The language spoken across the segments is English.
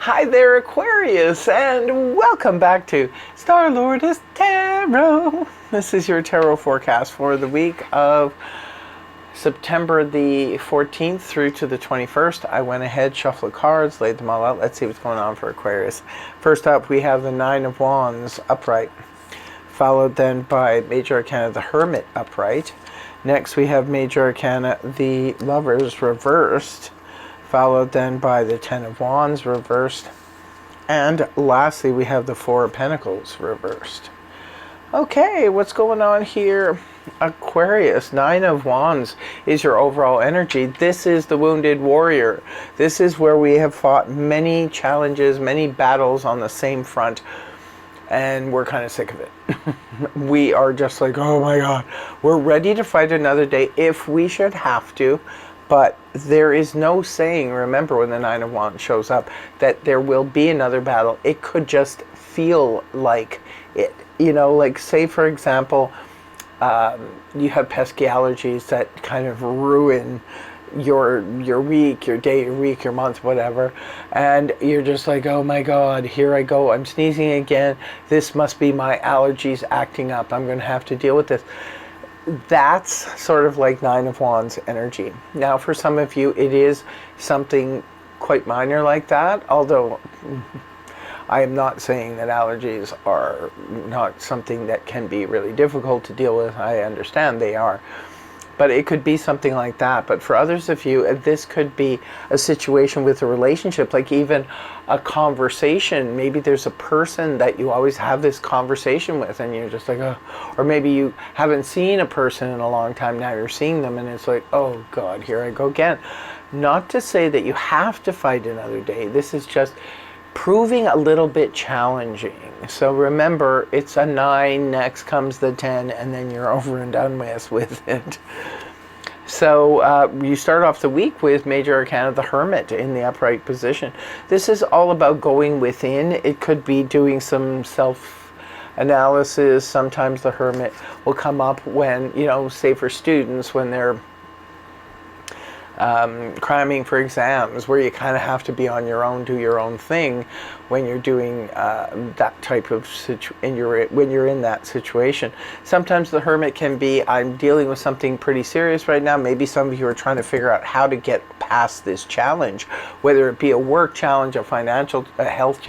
Hi there, Aquarius, and welcome back to Star-Lord's Tarot. This is your tarot forecast for the week of September the 14th through to the 21st. I went ahead, shuffled cards, laid them all out. Let's see what's going on for Aquarius. First up, we have the Nine of Wands upright, followed then by Major Arcana the Hermit upright. Next, we have Major Arcana the Lovers reversed, followed then by the Ten of Wands reversed, and lastly we have the Four of Pentacles reversed. Okay, what's going on here, Aquarius? Nine of Wands is your overall energy. This is the wounded warrior. This is where we have fought many challenges, many battles on the same front, and we're kind of sick of it. We are just like, oh my god, we're ready to fight another day if we should have to. But there is no saying, remember when the Nine of Wands shows up, that there will be another battle. It could just feel like it. You know, like say for example, you have pesky allergies that kind of ruin your week, your day, your week, your month, whatever. And you're just like, oh my god, here I go. I'm sneezing again. This must be my allergies acting up. I'm going to have to deal with this. That's sort of like Nine of Wands energy. Now for some of you it is something quite minor like that, although I am not saying that allergies are not something that can be really difficult to deal with. I understand they are. But it could be something like that. But for others of you, this could be a situation with a relationship, like even a conversation. Maybe there's a person that you always have this conversation with and you're just like, oh. Or maybe you haven't seen a person in a long time, now you're seeing them and it's like, oh god, here I go again. Not to say that you have to fight another day. This is just proving a little bit challenging. So remember, it's a 9, next comes the 10, and then you're over and done with it. So you start off the week with Major Arcana the Hermit in the upright position. This is all about going within. It could be doing some self-analysis. Sometimes the Hermit will come up when, you know, say for students, when they're cramming for exams, where you kind of have to be on your own, do your own thing when you're doing that type of when you're in that situation. Sometimes the Hermit can be, I'm dealing with something pretty serious right now. Maybe some of you are trying to figure out how to get past this challenge, whether it be a work challenge, a financial, a health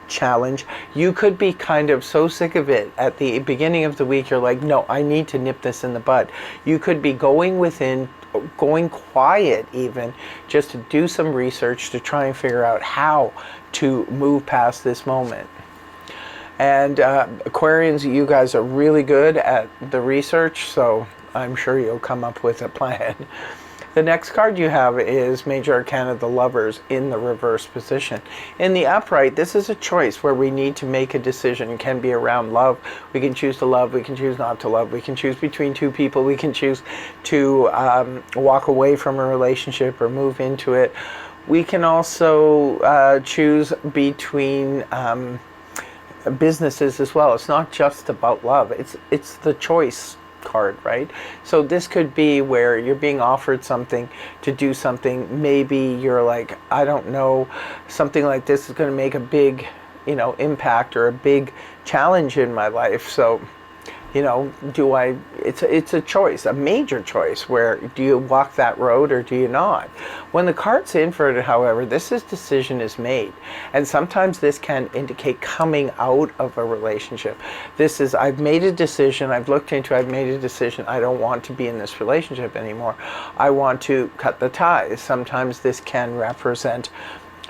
challenge. You could be kind of so sick of it at the beginning of the week, you're like, no, I need to nip this in the bud. You could be going within, going quiet even, just to do some research to try and figure out how to move past this moment. And Aquarians, you guys are really good at the research, so I'm sure you'll come up with a plan. The next card you have is Major Arcana the Lovers in the reverse position. In the upright, this is a choice where we need to make a decision. It can be around love. We can choose to love, we can choose not to love, we can choose between two people, we can choose to walk away from a relationship or move into it. We can also choose between businesses as well. It's not just about love, it's the choice card, right? So this could be where you're being offered something to do something. Maybe you're like, I don't know, something like this is going to make a big, you know, impact or a big challenge in my life. So, you know, it's a choice, a major choice, where do you walk that road or do you not? When the card's inverted, however, this decision is made. And sometimes this can indicate coming out of a relationship. This is, I've made a decision, I've looked into, I've made a decision, I don't want to be in this relationship anymore. I want to cut the ties. Sometimes this can represent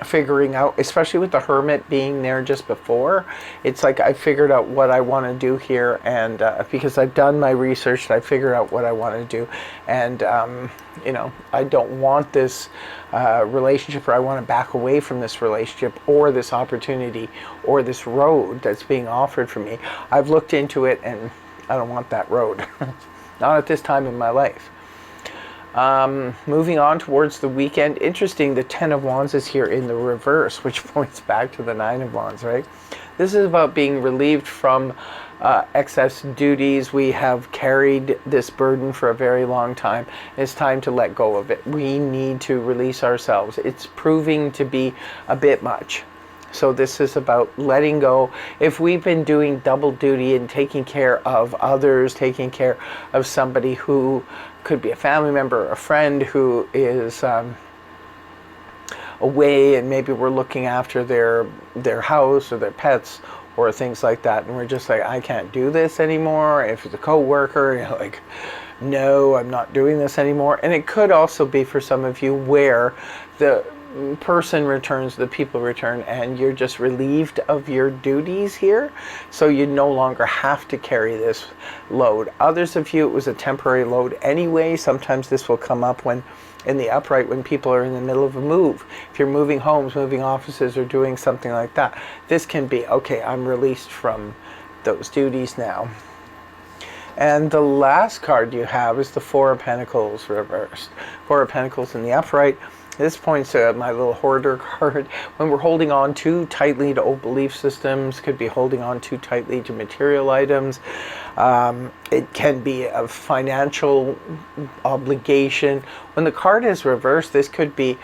figuring out, especially with the Hermit being there just before, it's like I figured out what I want to do here, and because I've done my research, I figured out what I want to do, and you know, I don't want this relationship, or I want to back away from this relationship or this opportunity or this road that's being offered for me. I've looked into it and I don't want that road. Not at this time in my life. Moving on towards the weekend. Interesting, the Ten of Wands is here in the reverse, which points back to the Nine of Wands, right? This is about being relieved from excess duties. We have carried this burden for a very long time. It's time to let go of it. We need to release ourselves. It's proving to be a bit much. So this is about letting go. If we've been doing double duty and taking care of others, taking care of somebody who could be a family member, a friend who is away, and maybe we're looking after their house or their pets or things like that, and we're just like, I can't do this anymore. If it's a co-worker, you're like, no, I'm not doing this anymore. And it could also be for some of you where the person returns, the people return, and you're just relieved of your duties here, so you no longer have to carry this load. Others of you, it was a temporary load anyway. Sometimes this will come up when in the upright, when people are in the middle of a move. If you're moving homes, moving offices, or doing something like that, this can be, okay, I'm released from those duties now. And the last card you have is the Four of Pentacles reversed. Four of Pentacles in the upright. This points to my little hoarder card. When we're holding on too tightly to old belief systems, could be holding on too tightly to material items. It can be a financial obligation. When the card is reversed, this could be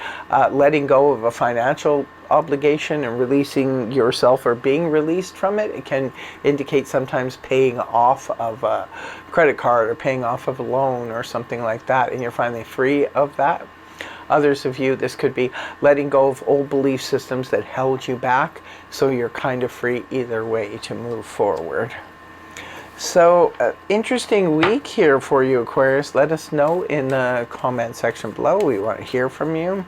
letting go of a financial obligation and releasing yourself, or being released from it. It can indicate sometimes paying off of a credit card or paying off of a loan or something like that, and you're finally free of that. Others of you, this could be letting go of old belief systems that held you back, so you're kind of free either way to move forward. So, interesting week here for you, Aquarius. Let us know in the comment section below. We want to hear from you.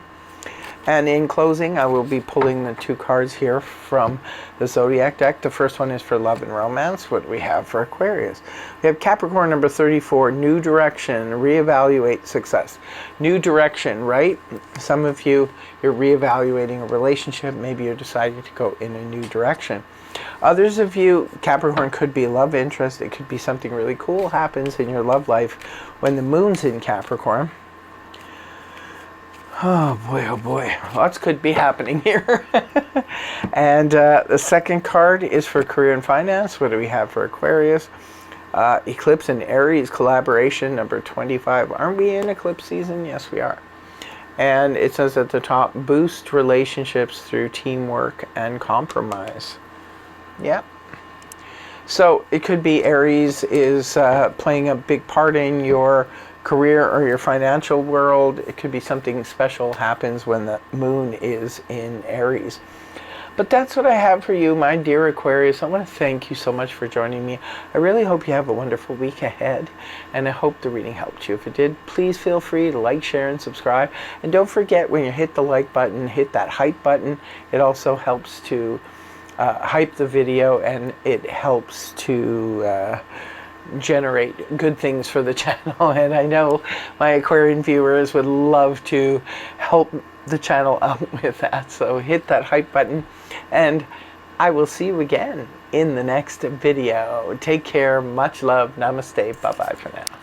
And in closing, I will be pulling the two cards here from the Zodiac deck. The first one is for love and romance. What do we have for Aquarius? We have Capricorn number 34, new direction, reevaluate success. New direction, right? Some of you, you're reevaluating a relationship. Maybe you're deciding to go in a new direction. Others of you, Capricorn could be love interest. It could be something really cool happens in your love life when the moon's in Capricorn. Oh boy, lots could be happening here. And the second card is for career and finance. What do we have for Aquarius? Eclipse and Aries collaboration, number 25. Aren't we in eclipse season? Yes, we are. And it says at the top, boost relationships through teamwork and compromise. Yep. So it could be Aries is playing a big part in your career or your financial world. It could be something special happens when the moon is in Aries. But that's what I have for you, my dear Aquarius. I want to thank you so much for joining me. I really hope you have a wonderful week ahead, and I hope the reading helped you. If it did, please feel free to like, share, and subscribe. And don't forget, when you hit the like button, hit that hype button. It also helps to hype the video, and it helps to generate good things for the channel. And I know my Aquarian viewers would love to help the channel out with that. So hit that hype button, and I will see you again in the next video. Take care. Much love. Namaste. Bye-bye for now.